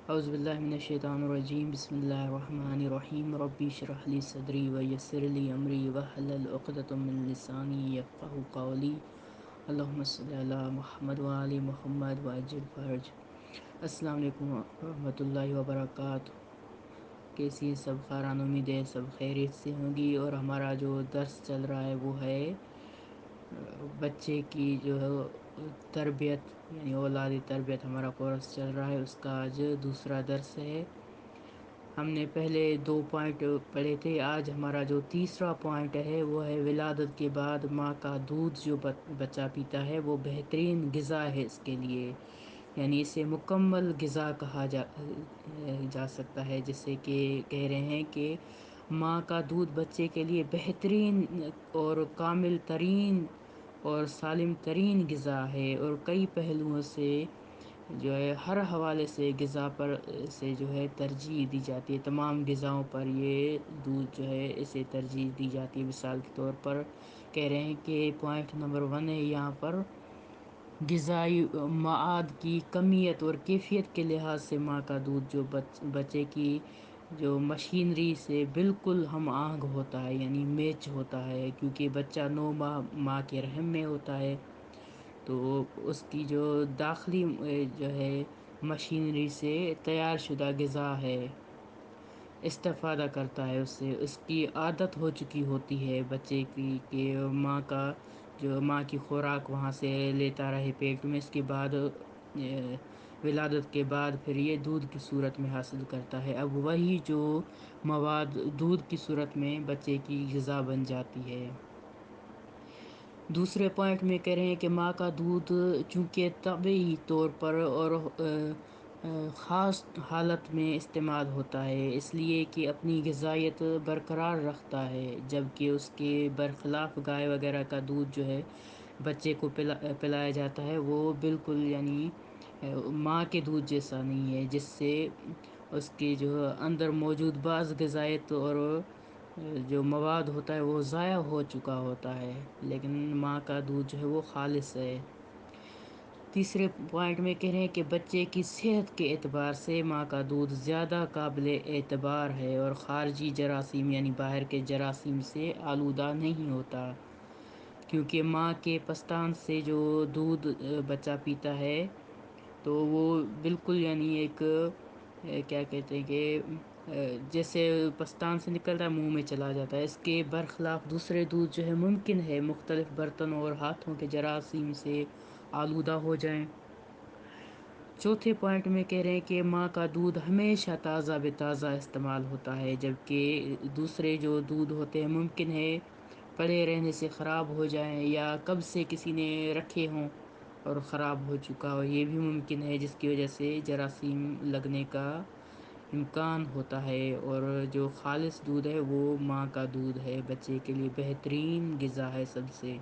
اعوذ باللہ من الشیطان الرجیم بسم اللہ الرحمن الرحیم ربی اشرح لی صدری ویسر لی امری واحلل عقدۃ من لسانی یفقہوا قولی اللہم صلی علی محمد وآل محمد وعجل فرج۔ السلام علیکم ورحمۃ اللہ وبرکاتہ۔ کیسی سب خیران؟ امید ہے سب خیریت سے ہوں گی۔ اور ہمارا جو درس چل رہا ہے وہ ہے بچے کی جو تربیت، یعنی اولادی تربیت ہمارا کورس چل رہا ہے، اس کا آج دوسرا درس ہے۔ ہم نے پہلے 2 پوائنٹ پڑھے تھے، آج ہمارا جو تیسرا پوائنٹ ہے وہ ہے ولادت کے بعد ماں کا دودھ جو بچہ پیتا ہے وہ بہترین غذا ہے اس کے لیے، یعنی اسے مکمل غذا کہا جا سکتا ہے، جسے کہ کہہ رہے ہیں کہ ماں کا دودھ بچے کے لیے بہترین اور کامل ترین اور سالم ترین غذا ہے، اور کئی پہلوؤں سے جو ہے ہر حوالے سے غذا پر سے جو ہے ترجیح دی جاتی ہے۔ تمام غذاؤں پر یہ دودھ جو ہے اسے ترجیح دی جاتی ہے۔ مثال کے طور پر کہہ رہے ہیں کہ پوائنٹ نمبر 1 ہے یہاں پر، غذائی مواد کی کمیت اور کیفیت کے لحاظ سے ماں کا دودھ جو بچے کی جو مشینری سے بالکل ہم آہنگ ہوتا ہے، یعنی میچ ہوتا ہے، کیونکہ بچہ 9 ماہ ماں کے رحم میں ہوتا ہے، تو اس کی جو داخلی جو ہے مشینری سے تیار شدہ غذا ہے، استفادہ کرتا ہے، اس سے اس کی عادت ہو چکی ہوتی ہے بچے کی کہ ماں کی خوراک وہاں سے لیتا رہے پیٹ میں، اس کے بعد ولادت کے بعد پھر یہ دودھ کی صورت میں حاصل کرتا ہے۔ اب وہی جو مواد دودھ کی صورت میں بچے کی غذا بن جاتی ہے۔ دوسرے پوائنٹ میں کہہ رہے ہیں کہ ماں کا دودھ چونکہ طبعی طور پر اور خاص حالت میں استعمال ہوتا ہے، اس لیے کہ اپنی غذائیت برقرار رکھتا ہے، جبکہ اس کے برخلاف گائے وغیرہ کا دودھ جو ہے بچے کو پلایا جاتا ہے وہ بالکل یعنی ماں کے دودھ جیسا نہیں ہے، جس سے اس کے جو اندر موجود بعض غذائیت اور جو مواد ہوتا ہے وہ ضائع ہو چکا ہوتا ہے، لیکن ماں کا دودھ جو ہے وہ خالص ہے۔ تیسرے پوائنٹ میں کہہ رہے ہیں کہ بچے کی صحت کے اعتبار سے ماں کا دودھ زیادہ قابل اعتبار ہے اور خارجی جراثیم یعنی باہر کے جراثیم سے آلودہ نہیں ہوتا، کیونکہ ماں کے پستان سے جو دودھ بچہ پیتا ہے تو وہ بالکل یعنی ایک کیا کہتے ہیں کہ جیسے پستان سے نکلتا ہے منہ میں چلا جاتا ہے۔ اس کے برخلاف دوسرے دودھ جو ہے ممکن ہے مختلف برتنوں اور ہاتھوں کے جراثیم سے آلودہ ہو جائیں۔ چوتھے پوائنٹ میں کہہ رہے ہیں کہ ماں کا دودھ ہمیشہ تازہ بے تازہ استعمال ہوتا ہے، جبکہ دوسرے جو دودھ ہوتے ہیں ممکن ہے پڑے رہنے سے خراب ہو جائیں یا کب سے کسی نے رکھے ہوں اور خراب ہو چکا ہو، یہ بھی ممکن ہے، جس کی وجہ سے جراثیم لگنے کا امکان ہوتا ہے۔ اور جو خالص دودھ ہے وہ ماں کا دودھ ہے، بچے کے لیے بہترین غذا ہے سب سے۔